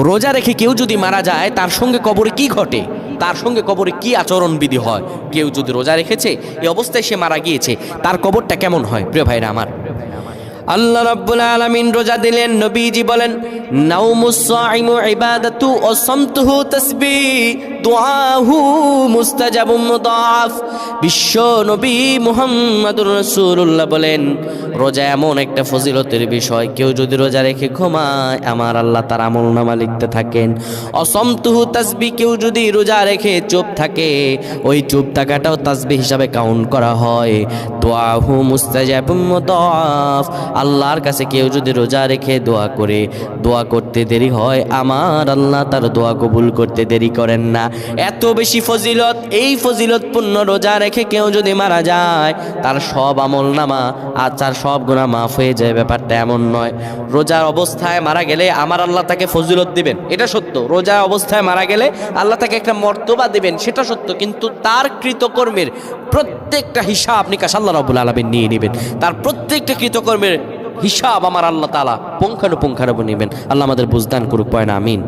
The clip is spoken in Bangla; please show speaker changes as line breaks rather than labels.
রোজা রেখে কেউ যদি মারা যায় তার সঙ্গে কবরে কি ঘটে, তার সঙ্গে কবরে কি আচরণবিধি হয়? কেউ যদি রোজা রেখেছে এই অবস্থায় সে মারা গিয়েছে, তার কবরটা কেমন হয়? প্রিয় ভাইরা আমার, আল্লাহ রাব্বুল আলামিন রোজা দিলেন, নবীজি বলেন নাউমুস সাইমু ইবাদাতু ওয়া সামতুহু তাসবিহ দুআহু মুস্তাজাবুম মুদাআফ। বিশ্ব নবী মুহাম্মদুর রাসূলুল্লাহ বলেন রোজা এমন একটা ফজিলতের বিষয়, কেউ যদি রোজা রেখে ঘুমায় আমার আল্লাহ তার আমলনামা লিখতে থাকেন। অসমতুহু তাসবিহ, কেউ যদি রোজা রেখে চুপ থাকে ওই চুপ থাকাটাও তাসবিহ হিসাবে কাউন্ট করা হয়। দুআহু মুস্তাজাবুম মুদাআফ, আল্লাহর কাছে কেউ যদি রোজা রেখে দোয়া করে, দোয়া করতে দেরি হয় আমার আল্লাহ তার দোয়া কবুল করতে দেরি করেন না। এত বেশি ফজিলত, এই ফজিলতপূর্ণ রোজা রেখে কেউ যদি মারা যায় তার সব আমলনামা আর তার সব গুনাহ মাফ হয়ে যায়। ব্যাপারটা এমন নয় রোজার অবস্থায় মারা গেলে আমার আল্লাহ তাকে ফজিলত দিবেন, এটা সত্য। রোজা অবস্থায় মারা গেলে আল্লাহ তাকে একটা মর্তবা দিবেন, সেটা সত্য। কিন্তু তার কৃতকর্মের প্রত্যেকটা হিসাব নিকাশ আল্লাহ রাব্বুল আলামিন নিয়ে নেবেন। তার প্রত্যেকটা কৃতকর্মের হিসাব আমার আল্লাহ তাআলা পুঙ্খানুপুঙ্খানুপুঙ্খ নেবেন। আল্লাহ আমাদের বুঝদান করুক, পয়না আমিন।